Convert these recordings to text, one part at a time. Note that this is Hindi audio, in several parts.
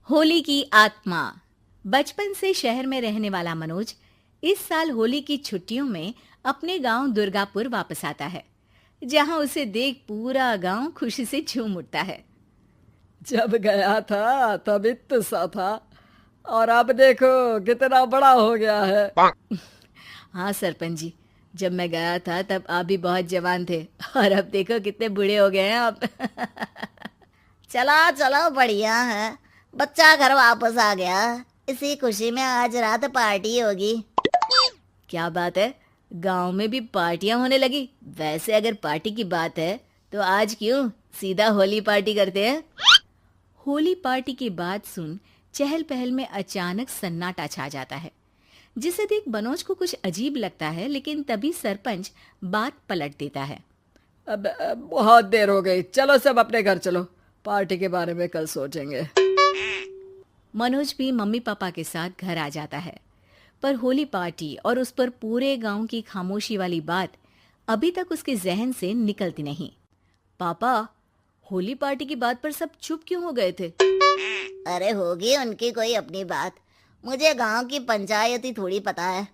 होली की आत्मा। बचपन से शहर में रहने वाला मनोज इस साल होली की छुट्टियों में अपने गांव दुर्गापुर वापस आता है, जहां उसे देख पूरा गांव खुशी से झूम उठता है। जब गया था तब इतना सा था और अब देखो कितना बड़ा हो गया है। हाँ सरपंच जी, जब मैं गया था तब आप भी बहुत जवान थे और अब देखो कितने बूढ़े हो गए हैं आप। चलो चलो बढ़िया है। बच्चा घर वापस आ गया। इसी खुशी में आज रात पार्टी होगी। क्या बात है, गांव में भी पार्टियां होने लगी। वैसे अगर पार्टी की बात है तो आज क्यों सीधा होली पार्टी करते हैं। होली पार्टी की बात सुन चहल पहल में अचानक सन्नाटा छा जाता है, जिसे देख मनोज को कुछ अजीब लगता है। लेकिन तभी सरपंच बात पलट देता है। अब बहुत देर हो गई, चलो सब अपने घर चलो, पार्टी के बारे में कल सोचेंगे। मनोज भी मम्मी पापा के साथ घर आ जाता है, पर होली पार्टी और उस पर पूरे गांव की खामोशी वाली बात अभी तक उसके जहन से निकलती नहीं। पापा, होली पार्टी की बात पर सब चुप क्यों हो गए थे? अरे होगी उनकी कोई अपनी बात। मुझे गांव की पंचायत ही थोड़ी पता है।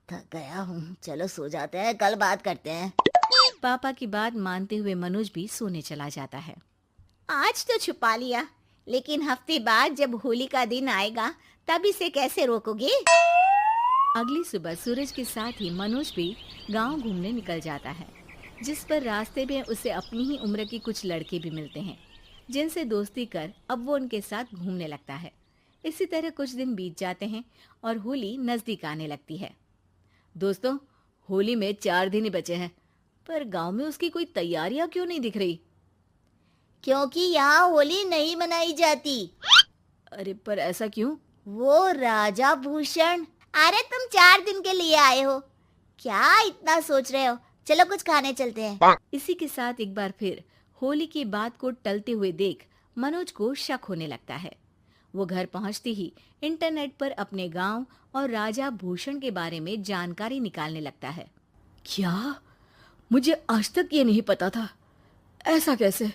थक गया हूँ, चलो सो जाते हैं, कल बात करते हैं। पापा की बात मानते हुए मनोज भी सोने चला जाता है। आज तो छुपा लिया, लेकिन हफ्ते बाद जब होली का दिन आएगा तब इसे कैसे रोकोगे? अगली सुबह सूरज के साथ ही मनोज भी गांव घूमने निकल जाता है, जिस पर रास्ते में उसे अपनी ही उम्र के कुछ लड़के भी मिलते हैं, जिनसे दोस्ती कर अब वो उनके साथ घूमने लगता है। इसी तरह कुछ दिन बीत जाते हैं और होली नजदीक आने लगती है। दोस्तों, होली में 4 दिन ही बचे हैं, पर गांव में उसकी कोई तैयारियां क्यों नहीं दिख रही? क्योंकि यहाँ होली नहीं मनाई जाती। अरे पर ऐसा क्यों? वो राजा भूषण। अरे तुम 4 दिन के लिए आए हो, क्या इतना सोच रहे हो? चलो कुछ खाने चलते हैं। इसी के साथ एक बार फिर होली की बात को टलते हुए देख मनोज को शक होने लगता है। वो घर पहुंचते ही इंटरनेट पर अपने गांव और राजा भूषण के बारे में जानकारी निकालने लगता है। क्या? मुझे आज तक ये नहीं पता था। ऐसा कैसे?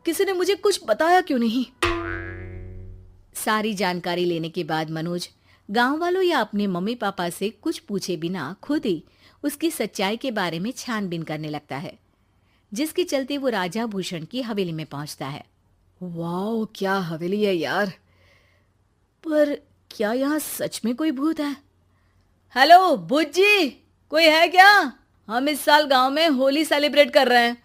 किसी ने मुझे कुछ बताया क्यों नहीं? सारी जानकारी लेने के बाद मनोज गांव वालों या अपने मम्मी पापा से कुछ पूछे बिना खुद ही उसकी सच्चाई के बारे में छानबीन करने लगता है, जिसके चलते वो राजा भूषण की हवेली में पहुंचता है। वाह, क्या हवेली है यार। पर क्या यहाँ सच में कोई भूत है? हेलो भूत जी, कोई है क्या? हम इस साल गांव में होली सेलिब्रेट कर रहे हैं,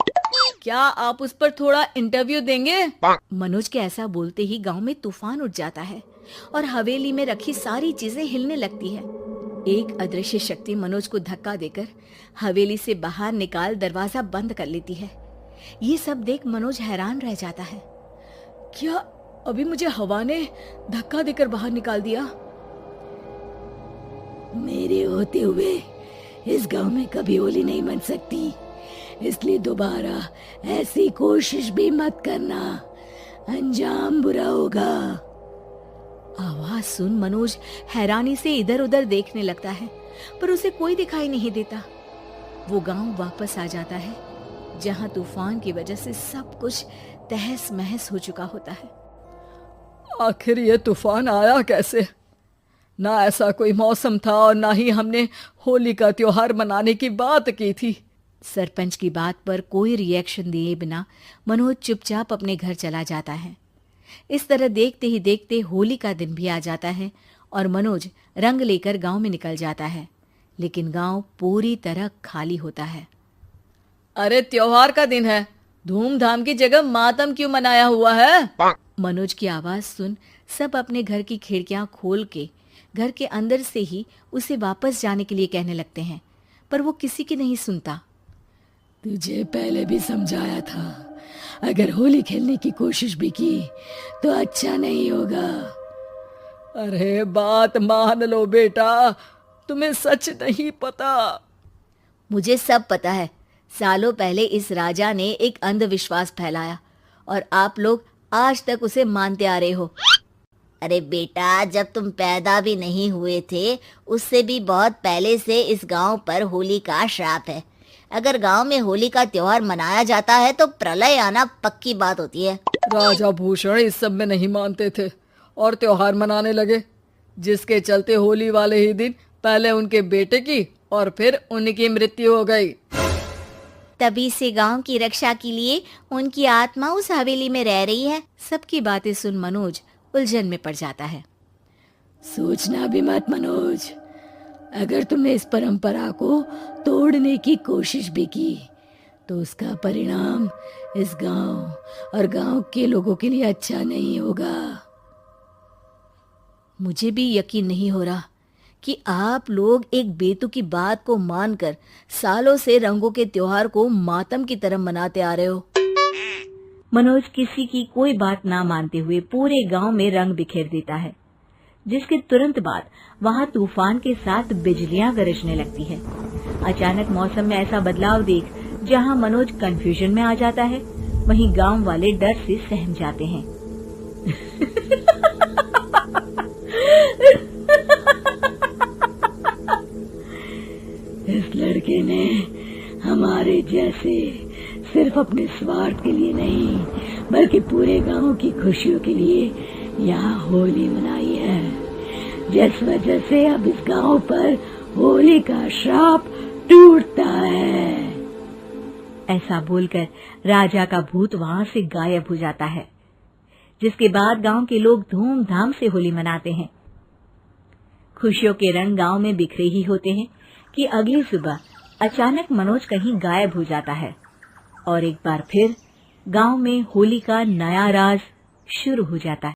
क्या आप उस पर थोड़ा इंटरव्यू देंगे? मनोज के ऐसा बोलते ही गांव में तूफान उठ जाता है और हवेली में रखी सारी चीजें हिलने लगती है। एक अदृश्य शक्ति मनोज को धक्का देकर हवेली से बाहर निकाल दरवाजा बंद कर लेती है। ये सब देख मनोज हैरान रह जाता है। क्या अभी मुझे हवा ने धक्का देकर बाहर निकाल दिया? मेरे होते हुए इस गांव में कभी होली नहीं मन सकती, इसलिए दोबारा ऐसी कोशिश भी मत करना, अंजाम बुरा होगा। आवाज सुन मनोज हैरानी से इधर उधर देखने लगता है, पर उसे कोई दिखाई नहीं देता। वो गांव वापस आ जाता है, जहां तूफान की वजह से सब कुछ तहस महस हो चुका होता है। आखिर ये तूफान आया कैसे? ना ऐसा कोई मौसम था और ना ही हमने होली का त्योहार मनाने की बात की थी। सरपंच की बात पर कोई रिएक्शन दिए बिना मनोज चुपचाप अपने घर चला जाता है। इस तरह देखते ही देखते होली का दिन भी आ जाता है और मनोज रंग लेकर गांव में निकल जाता है, लेकिन गांव पूरी तरह खाली होता है। अरे त्योहार का दिन है, धूमधाम की जगह मातम क्यों मनाया हुआ है? मनोज की आवाज सुन सब अपने घर की खिड़कियां खोल के घर के अंदर से ही उसे वापस जाने के लिए कहने लगते हैं, पर वो किसी की नहीं सुनता। तुझे पहले भी समझाया था, अगर होली खेलने की कोशिश भी की तो अच्छा नहीं होगा। अरे बात मान लो बेटा, तुम्हें सच नहीं पता। मुझे सब पता है। सालों पहले इस राजा ने एक अंधविश्वास फैलाया और आप लोग आज तक उसे मानते आ रहे हो। अरे बेटा, जब तुम पैदा भी नहीं हुए थे उससे भी बहुत पहले से इस गांव पर होली का श्राप है। अगर गांव में होली का त्योहार मनाया जाता है तो प्रलय आना पक्की बात होती है। राजा भूषण इस सब में नहीं मानते थे और त्योहार मनाने लगे, जिसके चलते होली वाले ही दिन पहले उनके बेटे की और फिर उनकी मृत्यु हो गई। तभी से गांव की रक्षा के लिए उनकी आत्मा उस हवेली में रह रही है। सबकी बातें सुन मनोज उलझन में पड़ जाता है। सोचना भी मत मनोज, अगर तुमने इस परंपरा को तोड़ने की कोशिश भी की तो उसका परिणाम इस गांव और गांव के लोगों के लिए अच्छा नहीं होगा। मुझे भी यकीन नहीं हो रहा कि आप लोग एक बेतुकी बात को मानकर सालों से रंगों के त्योहार को मातम की तरह मनाते आ रहे हो। मनोज किसी की कोई बात ना मानते हुए पूरे गांव में रंग बिखेर देता है, जिसके तुरंत बाद वहां तूफान के साथ बिजलियां गरजने लगती है। अचानक मौसम में ऐसा बदलाव देख जहां मनोज कंफ्यूजन में आ जाता है, वहीं गांव वाले डर से सहम जाते हैं। इस लड़के ने हमारे जैसे सिर्फ अपने स्वार्थ के लिए नहीं बल्कि पूरे गांव की खुशियों के लिए यहाँ होली मनाई है, जिस वजह से अब इस गांव पर होली का श्राप टूटता है। ऐसा बोलकर राजा का भूत वहां से गायब हो जाता है, जिसके बाद गांव के लोग धूमधाम से होली मनाते हैं। खुशियों के रंग गांव में बिखरे ही होते हैं कि अगली सुबह अचानक मनोज कहीं गायब हो जाता है और एक बार फिर गांव में होली का नया राज शुरू हो जाता है।